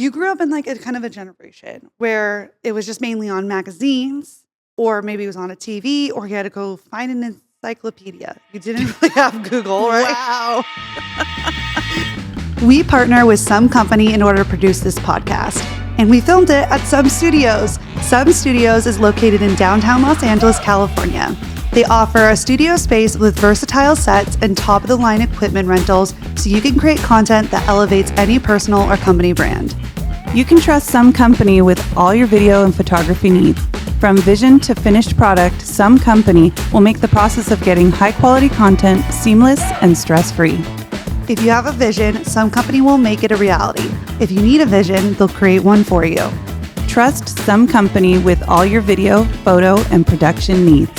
You grew up in like a kind of a generation where it was just mainly on magazines, or maybe it was on a TV, or you had to go find an encyclopedia. You didn't really have Google, right? Wow. We partner with Some Company in order to produce this podcast, and we filmed it at Some Studios. Some Studios is located in downtown Los Angeles, California. They offer a studio space with versatile sets and top-of-the-line equipment rentals so you can create content that elevates any personal or company brand. You can trust Some Company with all your video and photography needs. From vision to finished product, Some Company will make the process of getting high-quality content seamless and stress-free. If you have a vision, Some Company will make it a reality. If you need a vision, they'll create one for you. Trust Some Company with all your video, photo, and production needs.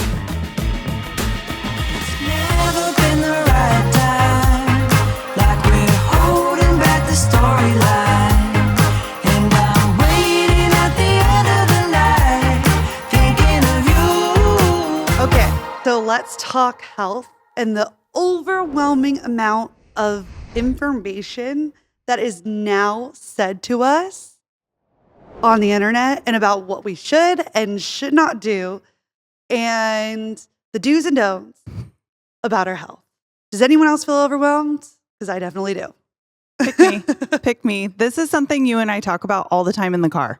So let's talk health and the overwhelming amount of information that is now said to us on the internet and about what we should and should not do and the do's and don'ts about our health. Does anyone else feel overwhelmed? Because I definitely do. Pick me. Pick me. This is something you and I talk about all the time in the car.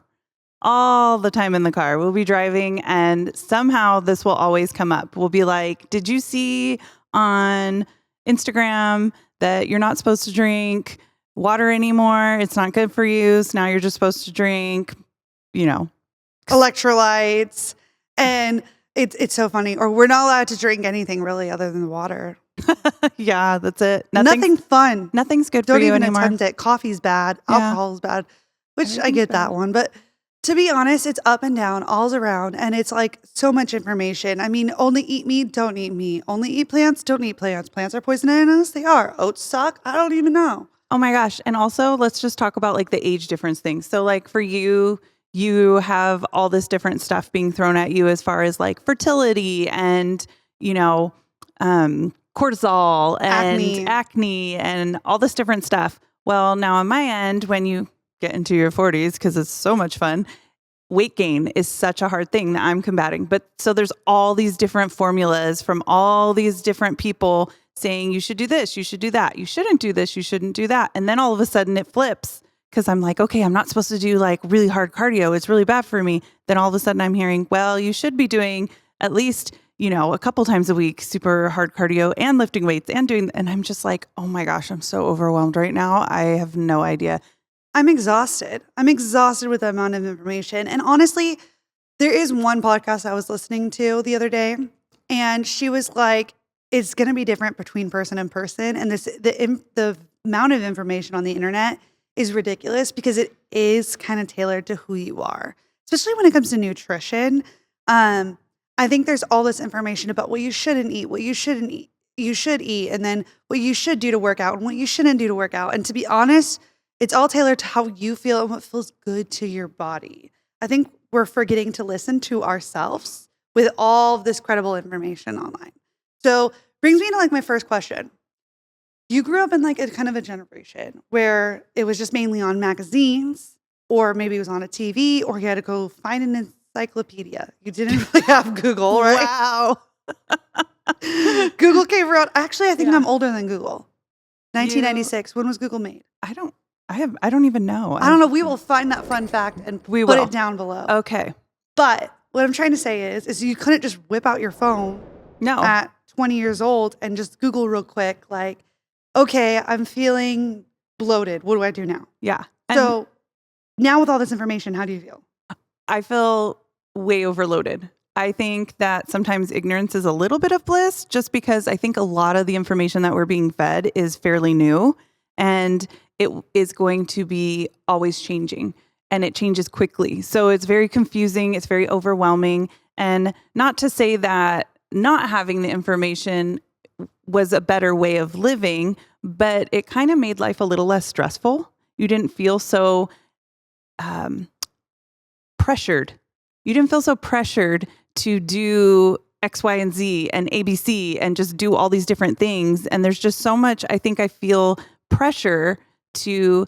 All the time in the car. We'll be driving and somehow this will always come up. We'll be like, did you see on Instagram that you're not supposed to drink water anymore? It's not good for you. So now you're just supposed to drink, electrolytes. And it's so funny. Or we're not allowed to drink anything really other than water. Yeah, that's it. Nothing fun. Nothing's good Don't for you even anymore. attempt it. Coffee's bad. Yeah. Alcohol's bad. Which I get that one. But to be honest, it's up and down, all's around, and it's like so much information. I mean, only eat meat, don't eat meat. Only eat plants, don't eat plants. Plants are poisonous, they are. Oats suck, I don't even know. Oh my gosh. And also, let's just talk about like the age difference things. So like for you, you have all this different stuff being thrown at you as far as like fertility and, cortisol and acne and all this different stuff. Well, now on my end, when you get into your 40s, because it's so much fun, weight gain is such a hard thing that I'm combating. But so there's all these different formulas from all these different people saying you should do this, you should do that, you shouldn't do this, you shouldn't do that. And then all of a sudden it flips because I'm like, okay, I'm not supposed to do like really hard cardio. It's really bad for me. Then all of a sudden I'm hearing, well, you should be doing at least, a couple times a week, super hard cardio and lifting weights and I'm just like, oh my gosh, I'm so overwhelmed right now. I have no idea. I'm exhausted. I'm exhausted with the amount of information. And honestly, there is one podcast I was listening to the other day, and she was like, it's going to be different between person and person. And the amount of information on the internet is ridiculous because it is kind of tailored to who you are, especially when it comes to nutrition. I think there's all this information about what you shouldn't eat, what you shouldn't eat, you should eat, and then what you should do to work out and what you shouldn't do to work out. And to be honest, it's all tailored to how you feel and what feels good to your body. I think we're forgetting to listen to ourselves with all of this credible information online. So brings me to like my first question. You grew up in like a kind of a generation where it was just mainly on magazines, or maybe it was on a TV, or you had to go find an encyclopedia. You didn't really have Google, right? Wow. Google came around. Actually, I think I'm older than Google. 1996. When was Google made? I don't even know. I don't know. We will find that fun fact and put it down below. Okay. But what I'm trying to say is you couldn't just whip out your phone at 20 years old and just Google real quick, like, okay, I'm feeling bloated. What do I do now? Yeah. So now with all this information, how do you feel? I feel way overloaded. I think that sometimes ignorance is a little bit of bliss just because I think a lot of the information that we're being fed is fairly new and it is going to be always changing and it changes quickly. So it's very confusing. It's very overwhelming. And not to say that not having the information was a better way of living, but it kind of made life a little less stressful. You didn't feel so pressured. You didn't feel so pressured to do X, Y, and Z and ABC and just do all these different things. And there's just so much, I think I feel pressure to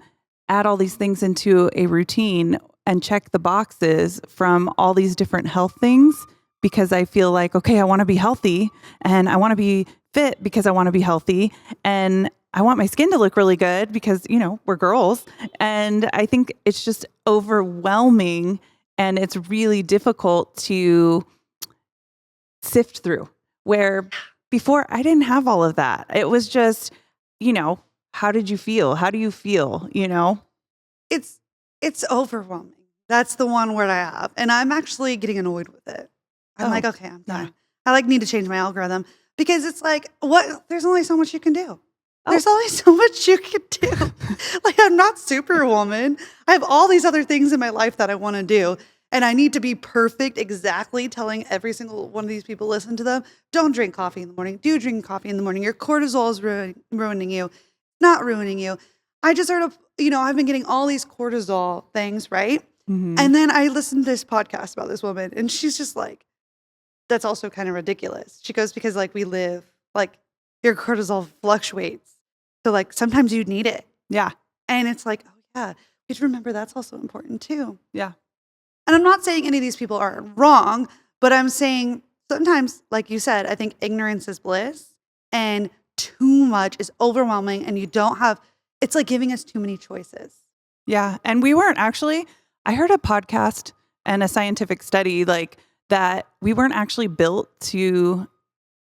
add all these things into a routine and check the boxes from all these different health things because I feel like, okay, I want to be healthy and I want to be fit because I want to be healthy and I want my skin to look really good because, we're girls. And I think it's just overwhelming and it's really difficult to sift through, where before I didn't have all of that. It was just, how did you feel? How do you feel? It's overwhelming. That's the one word I have. And I'm actually getting annoyed with it. I'm like, okay, I'm done. Yeah. I need to change my algorithm because it's like, there's only so much you can do. There's only so much you can do. I'm not Superwoman. I have all these other things in my life that I want to do. And I need to be perfect, exactly telling every single one of these people, listen to them. Don't drink coffee in the morning. Do drink coffee in the morning. Your cortisol is ruining you, not ruining you. I just heard of, I've been getting all these cortisol things, right? Mm-hmm. And then I listened to this podcast about this woman and she's just like, that's also kind of ridiculous. She goes, because we live, your cortisol fluctuates. So sometimes you need it. Yeah. And it's like, oh yeah, you have to remember that's also important too. Yeah. And I'm not saying any of these people are wrong, but I'm saying sometimes, like you said, I think ignorance is bliss and too much is overwhelming and it's like giving us too many choices. Yeah. And I heard a podcast and a scientific study that we weren't actually built to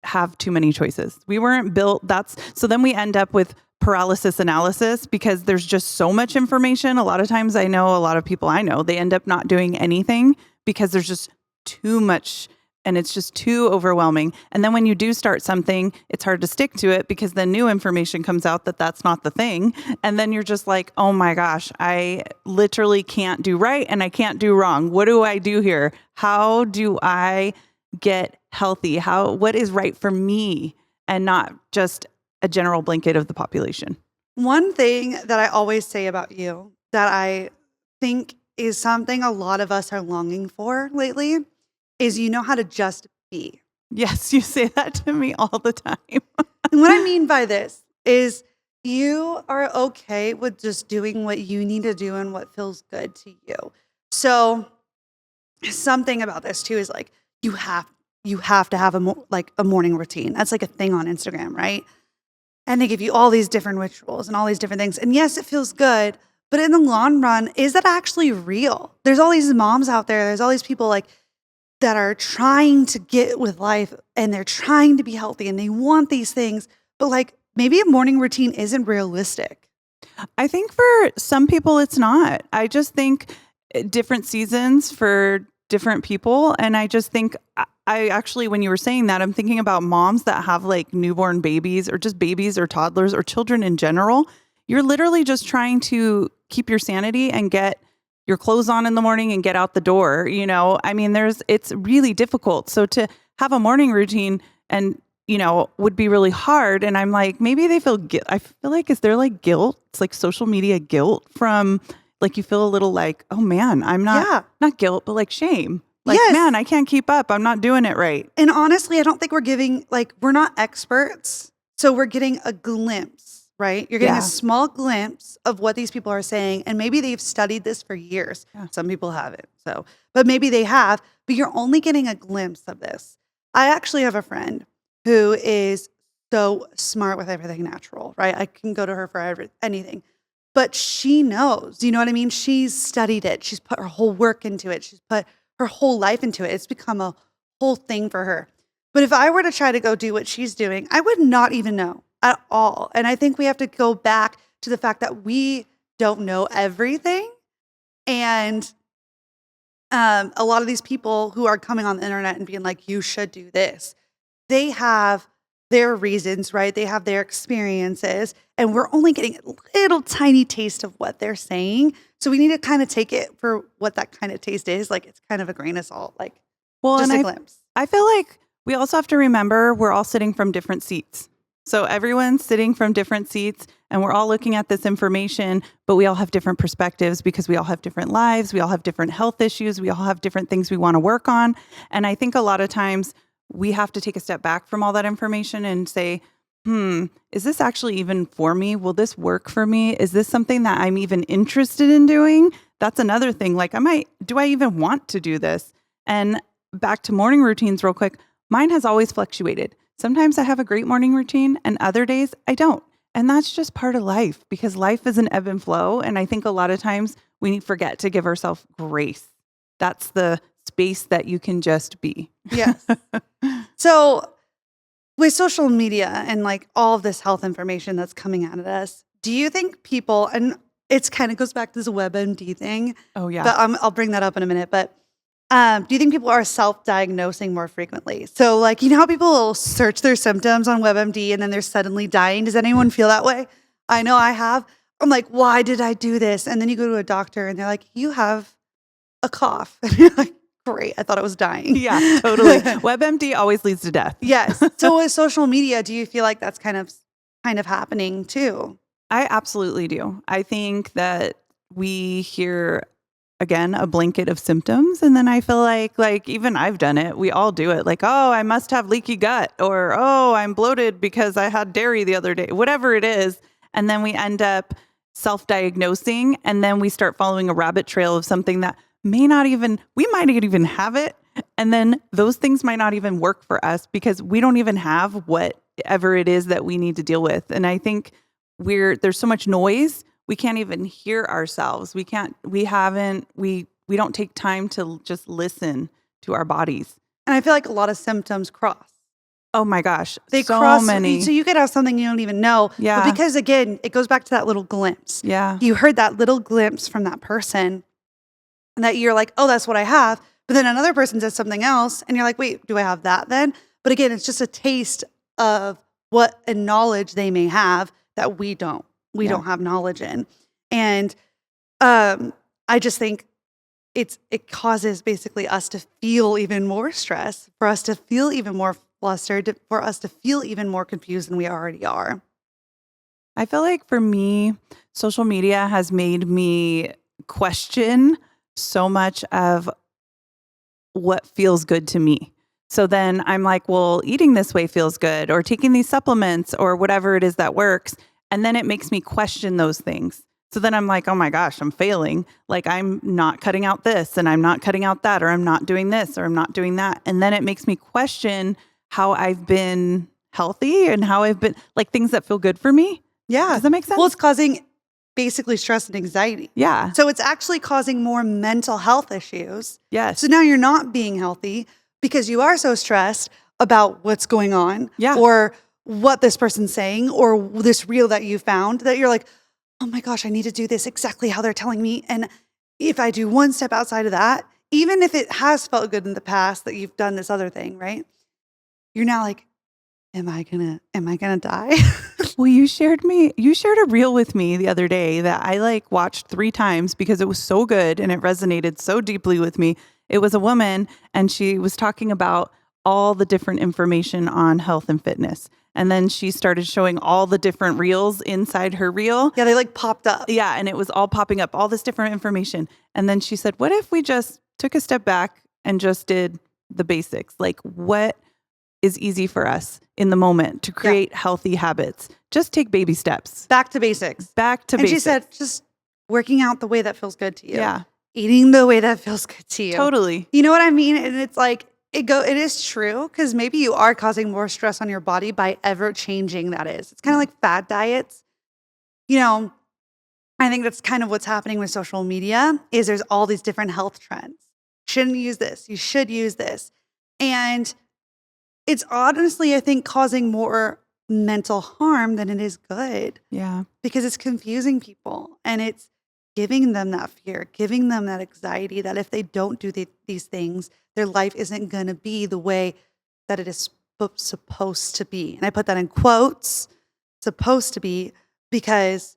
have too many choices. We weren't built. So then we end up with paralysis analysis because there's just so much information. A lot of times I know a lot of people they end up not doing anything because there's just too much and it's just too overwhelming. And then when you do start something, it's hard to stick to it because then new information comes out that that's not the thing. And then you're just like, oh my gosh, I literally can't do right and I can't do wrong. What do I do here? How do I get healthy? What is right for me and not just a general blanket of the population? One thing that I always say about you that I think is something a lot of us are longing for lately is how to just be. Yes, you say that to me all the time. And what I mean by this is you are okay with just doing what you need to do and what feels good to you. So something about this too is you have to have a morning routine. That's a thing on Instagram, right? And they give you all these different rituals and all these different things. And yes, it feels good, but in the long run, is that actually real? There's all these moms out there. There's all these people that are trying to get with life and they're trying to be healthy and they want these things, but maybe a morning routine isn't realistic. I think for some people it's not. I just think different seasons for different people. And I just think I actually, when you were saying that, I'm thinking about moms that have newborn babies or just babies or toddlers or children in general. You're literally just trying to keep your sanity and get your clothes on in the morning and get out the door. It's really difficult. So to have a morning routine and, would be really hard. And I'm like, maybe they feel guilt. I feel is there guilt? It's social media guilt from you feel a little oh man, I'm not guilt, but shame. Yes. Man, I can't keep up. I'm not doing it right. And honestly, I don't think we're giving, we're not experts. So we're getting a glimpse, right? You're getting a small glimpse of what these people are saying. And maybe they've studied this for years. Yeah. Some people haven't. But maybe they have, but you're only getting a glimpse of this. I actually have a friend who is so smart with everything natural, right? I can go to her for anything. But she knows, you know what I mean? She's studied it. She's put her whole work into it. She's put her whole life into it. It's become a whole thing for her. But if I were to try to go do what she's doing, I would not even know at all. And I think we have to go back to the fact that we don't know everything. And a lot of these people who are coming on the internet and being like, you should do this, they have their reasons, right? They have their experiences, and we're only getting a little tiny taste of what they're saying. So we need to kind of take it for what that kind of taste is. It's kind of a grain of salt, just a glimpse. I feel we also have to remember we're all sitting from different seats. So everyone's sitting from different seats and we're all looking at this information, but we all have different perspectives because we all have different lives. We all have different health issues. We all have different things we want to work on. And I think a lot of times we have to take a step back from all that information and say, is this actually even for me? Will this work for me? Is this something that I'm even interested in doing? That's another thing. Like, do I even want to do this? And back to morning routines real quick. Mine has always fluctuated. Sometimes I have a great morning routine and other days I don't. And that's just part of life because life is an ebb and flow. And I think a lot of times we forget to give ourselves grace. That's the space that you can just be. Yes. So with social media and like all of this health information that's coming at us, do you think people, and it's kind of goes back to this WebMD thing. Oh, yeah. But I'll bring that up in a minute. But do you think people are self-diagnosing more frequently? So like, you know how people will search their symptoms on WebMD and then they're suddenly dying? Does anyone feel that way? I know I have. I'm like, why did I do this? And then you go to a doctor and they're like, you have a cough. And you're like, great. I thought I was dying. Yeah, totally. WebMD always leads to death. Yes. So with social media, do you feel like that's kind of happening too? I absolutely do. I think that we hear, again, a blanket of symptoms. And then I feel like even I've done it. We all do it. Like, oh, I must have leaky gut, or, oh, I'm bloated because I had dairy the other day, whatever it is. And then we end up self-diagnosing. And then we start following a rabbit trail of something that we might not even have it. And then those things might not even work for us because we don't even have whatever it is that we need to deal with. And I think there's so much noise. We can't even hear ourselves. We don't take time to just listen to our bodies. And I feel like a lot of symptoms cross. Oh my gosh. They so cross. Many. So you could have something you don't even know. Yeah. But because again, it goes back to that little glimpse. Yeah. You heard that little glimpse from that person and that you're like, oh, that's what I have. But then another person says something else and you're like, wait, do I have that then? But again, it's just a taste of what a knowledge they may have that we don't don't have knowledge in. And I just think it causes basically us to feel even more stress, for us to feel even more flustered, for us to feel even more confused than we already are. I feel like for me, social media has made me question so much of what feels good to me. So then I'm like, well, eating this way feels good, or taking these supplements, or whatever it is that works. And then it makes me question those things. So then I'm like, oh my gosh, I'm failing. Like I'm not cutting out this and I'm not cutting out that, or I'm not doing this or I'm not doing that. And then it makes me question how I've been healthy and how I've been like things that feel good for me. Yeah. Does that make sense? Well, it's causing basically stress and anxiety. Yeah. So it's actually causing more mental health issues. Yes. So now you're not being healthy because you are so stressed about what's going on. Yeah. Or what this person's saying, or this reel that you found, that you're like, oh my gosh, I need to do this exactly how they're telling me. And if I do one step outside of that, even if it has felt good in the past that you've done this other thing, right? You're now like, am I gonna die? Well, you shared a reel with me the other day that I like watched 3 times because it was so good and it resonated so deeply with me. It was a woman and she was talking about all the different information on health and fitness. And then she started showing all the different reels inside her reel. Yeah, they like popped up. Yeah, and it was all popping up, all this different information. And then she said, what if we just took a step back and just did the basics? Like what is easy for us in the moment to create healthy habits? Just take baby steps. Back to basics. And she said, just working out the way that feels good to you. Yeah. Eating the way that feels good to you. Totally. You know what I mean? And it's like, it is true because maybe you are causing more stress on your body by ever changing that is. It's kind of like fad diets. You know, I think that's kind of what's happening with social media is there's all these different health trends. Shouldn't use this. You should use this. And it's honestly, I think, causing more mental harm than it is good. Yeah. Because it's confusing people and it's giving them that fear, giving them that anxiety that if they don't do these things, their life isn't going to be the way that it is supposed to be. And I put that in quotes, supposed to be, because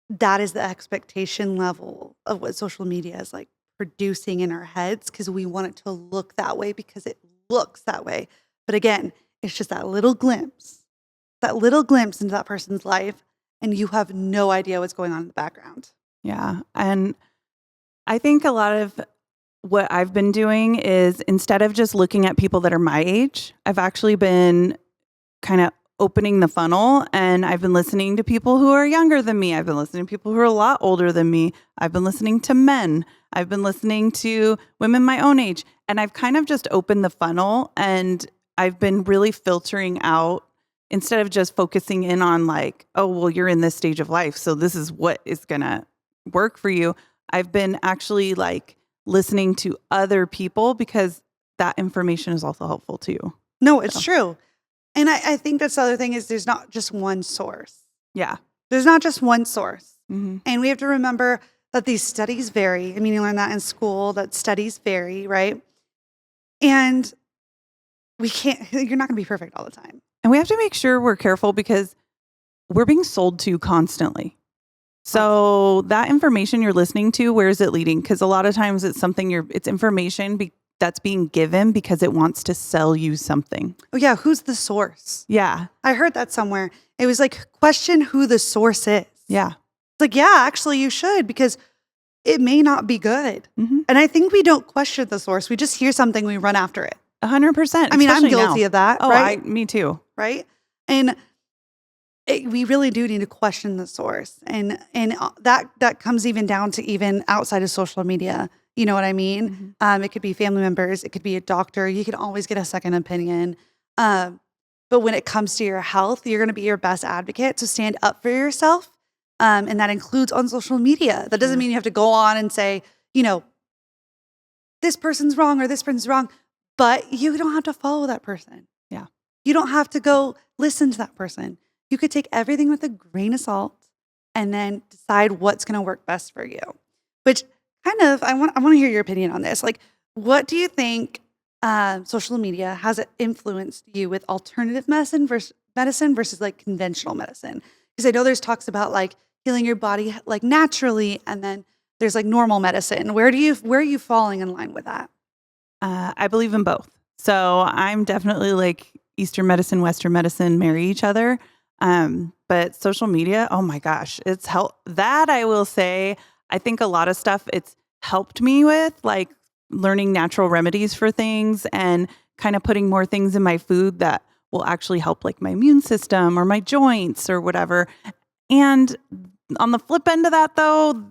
that is the expectation level of what social media is like producing in our heads because we want it to look that way because it looks that way. But again, it's just that little glimpse into that person's life. And you have no idea what's going on in the background. Yeah. And I think a lot of what I've been doing is instead of just looking at people that are my age, I've actually been kind of opening the funnel, and I've been listening to people who are younger than me. I've been listening to people who are a lot older than me. I've been listening to men. I've been listening to women my own age, and I've kind of just opened the funnel, and I've been really filtering out instead of just focusing in on like, oh, well, you're in this stage of life, so this is what is going to work for you. I've been actually like listening to other people because that information is also helpful too. No, it's true. And I think that's the other thing is there's not just one source. Yeah. There's not just one source. Mm-hmm. And we have to remember that these studies vary. I mean, you learn that in school, that studies vary, right? And you're not going to be perfect all the time. And we have to make sure we're careful because we're being sold to constantly. So that information you're listening to, where is it leading? Because a lot of times it's information that's being given because it wants to sell you something. Oh yeah, who's the source? Yeah. I heard that somewhere. It was like, question who the source is. Yeah. It's like, yeah, actually you should, because it may not be good. Mm-hmm. And I think we don't question the source. We just hear something, we run after it. 100%. I mean, I'm especially guilty now. of that, Oh, right? me too. Right? And we really do need to question the source. And that comes even down to even outside of social media. You know what I mean? Mm-hmm. It could be family members. It could be a doctor. You can always get a second opinion. But when it comes to your health, you're going to be your best advocate. So stand up for yourself. And that includes on social media. That doesn't mean you have to go on and say, this person's wrong or this person's wrong. But you don't have to follow that person. Yeah. You don't have to go listen to that person. You could take everything with a grain of salt and then decide what's going to work best for you. Which kind of, I want to hear your opinion on this. Like, what do you think social media has influenced you with alternative medicine versus like conventional medicine? Because I know there's talks about like healing your body like naturally, and then there's like normal medicine. Where are you falling in line with that? I believe in both. So I'm definitely like Eastern medicine, Western medicine marry each other. But social media, oh my gosh, it's helped. That I will say, I think a lot of stuff it's helped me with, like learning natural remedies for things and kind of putting more things in my food that will actually help like my immune system or my joints or whatever. And on the flip end of that, though,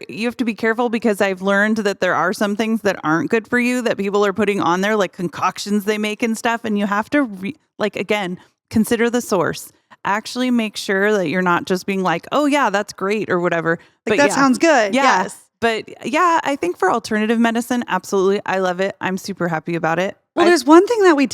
you have to be careful because I've learned that there are some things that aren't good for you that people are putting on there, like concoctions they make and stuff. And you have to, again, consider the source. Actually make sure that you're not just being like, oh, yeah, that's great or whatever. Like, that sounds good. Yeah. Yes. But yeah, I think for alternative medicine, absolutely. I love it. I'm super happy about it. Well, there's one thing that we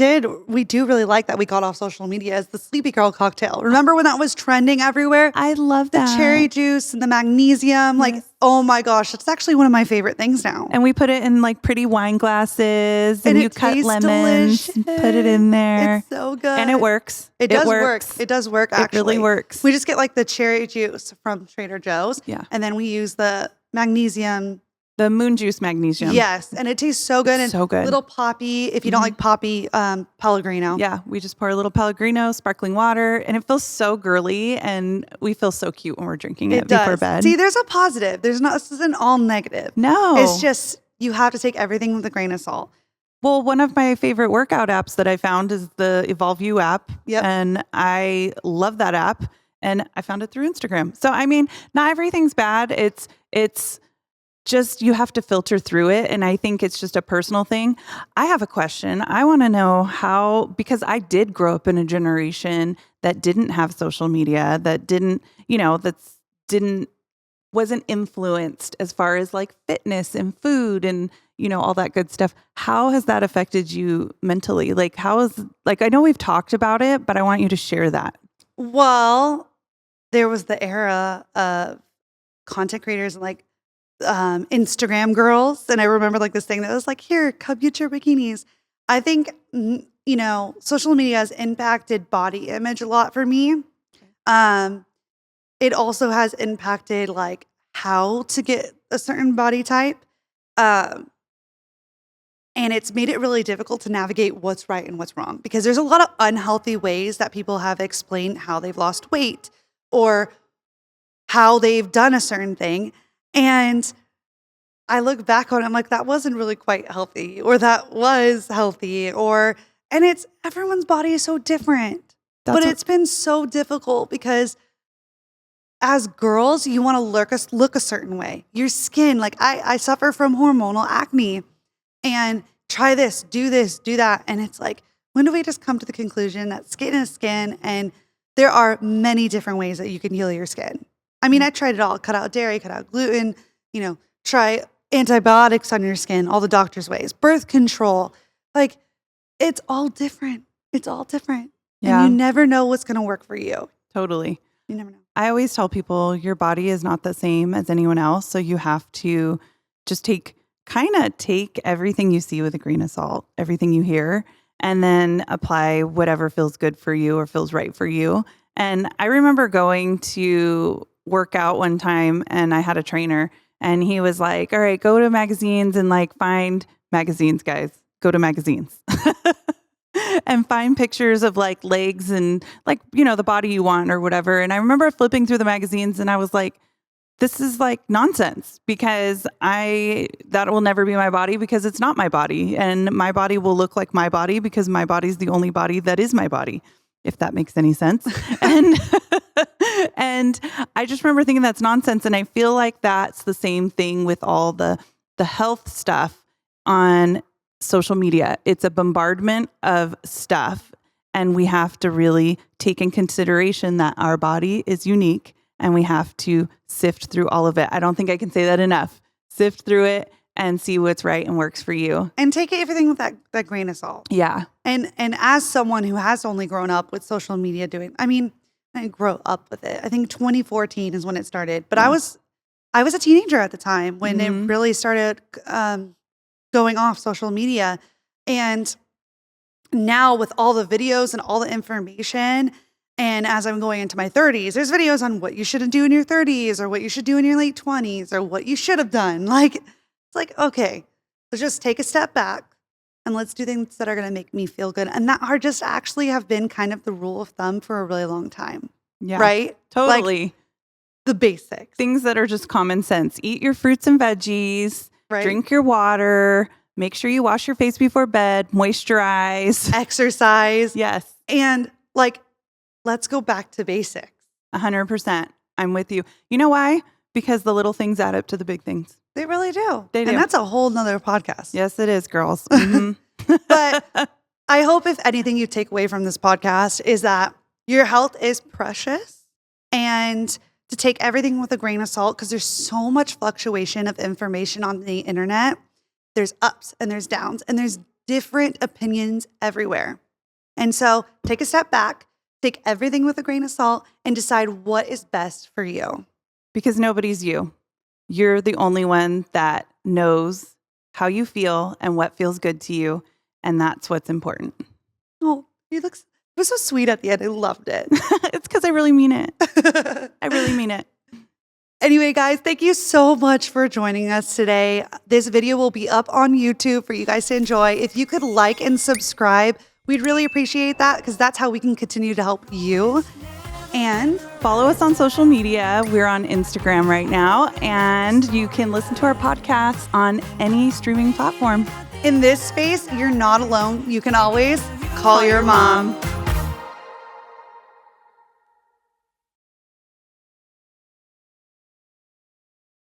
do really like that we got off social media is the Sleepy Girl cocktail. Remember when that was trending everywhere? I love that. The cherry juice and the magnesium. Like, yes. Oh my gosh, it's actually one of my favorite things now. And we put it in like pretty wine glasses and you cut lemons, delicious. And put it in there. It's so good. And it works. It does work. It does work, actually. It really works. We just get like the cherry juice from Trader Joe's. Yeah. And then we use the magnesium. The moon juice magnesium. Yes. And it tastes so good. And so good. Little poppy, if you don't like poppy, Pellegrino. Yeah. We just pour a little Pellegrino, sparkling water, and it feels so girly. And we feel so cute when we're drinking it before bed. See, there's a positive. This isn't all negative. No. It's just, you have to take everything with a grain of salt. Well, one of my favorite workout apps that I found is the Evolve You app. Yep. And I love that app. And I found it through Instagram. So, I mean, not everything's bad. It's just you have to filter through it. And I think it's just a personal thing. I have a question. I want to know how, because I did grow up in a generation that didn't have social media, that wasn't influenced as far as like fitness and food and, all that good stuff. How has that affected you mentally? Like, I know we've talked about it, but I want you to share that. Well, there was the era of content creators and like Instagram girls. And I remember like this thing that was like, here, come get your bikinis. I think, social media has impacted body image a lot for me. It also has impacted like how to get a certain body type. And it's made it really difficult to navigate what's right and what's wrong because there's a lot of unhealthy ways that people have explained how they've lost weight or how they've done a certain thing. And I look back on it, I'm like, that wasn't really quite healthy or that was healthy and it's everyone's body is so different. But it's been so difficult because as girls, you want to look a certain way. Your skin, like I suffer from hormonal acne, and try this, do that. And it's like, when do we just come to the conclusion that skin is skin, and there are many different ways that you can heal your skin? I mean, I tried it all. Cut out dairy, cut out gluten, try antibiotics on your skin, all the doctor's ways, birth control. Like, it's all different. It's all different. Yeah. And you never know what's going to work for you. Totally. You never know. I always tell people your body is not the same as anyone else. So you have to just take everything you see with a grain of salt, everything you hear, and then apply whatever feels good for you or feels right for you. And I remember going to work out one time, and I had a trainer, and he was like, all right, go to magazines and like find magazines, guys. Go to magazines and find pictures of like legs and like, the body you want or whatever. And I remember flipping through the magazines, and I was like, this is like nonsense, because that will never be my body, because it's not my body, and my body will look like my body because my body's the only body that is my body, if that makes any sense. And I just remember thinking that's nonsense. And I feel like that's the same thing with all the health stuff on social media. It's a bombardment of stuff, and we have to really take in consideration that our body is unique, and we have to sift through all of it. I don't think I can say that enough. Sift through it and see what's right and works for you. And take everything with that grain of salt. Yeah. And as someone who has only grown up with social media I didn't grow up with it. I think 2014 is when it started. But yeah. I was a teenager at the time when it really started going off social media. And now with all the videos and all the information, and as I'm going into my 30s, there's videos on what you shouldn't do in your 30s, or what you should do in your late 20s, or what you should have done. Like, it's like, okay, let's just take a step back and let's do things that are going to make me feel good. And that are just actually have been kind of the rule of thumb for a really long time. Yeah. Right? Totally. Like, the basics. Things that are just common sense. Eat your fruits and veggies, right? Drink your water, make sure you wash your face before bed, moisturize. Exercise. Yes. And like, let's go back to basics. 100%. I'm with you. You know why? Because the little things add up to the big things. They really do. They do. And that's a whole nother podcast. Yes, it is, girls. Mm-hmm. But I hope if anything you take away from this podcast is that your health is precious, and to take everything with a grain of salt, because there's so much fluctuation of information on the internet. There's ups and there's downs, and there's different opinions everywhere. And so take a step back, take everything with a grain of salt, and decide what is best for you. Because nobody's you. You're the only one that knows how you feel and what feels good to you. And that's what's important. Oh, it was so sweet at the end. I loved it. It's because I really mean it. I really mean it. Anyway, guys, thank you so much for joining us today. This video will be up on YouTube for you guys to enjoy. If you could like and subscribe, we'd really appreciate that, because that's how we can continue to help you. And follow us on social media. We're on Instagram right now, and you can listen to our podcast on any streaming platform. In this space, you're not alone. You can always call your mom.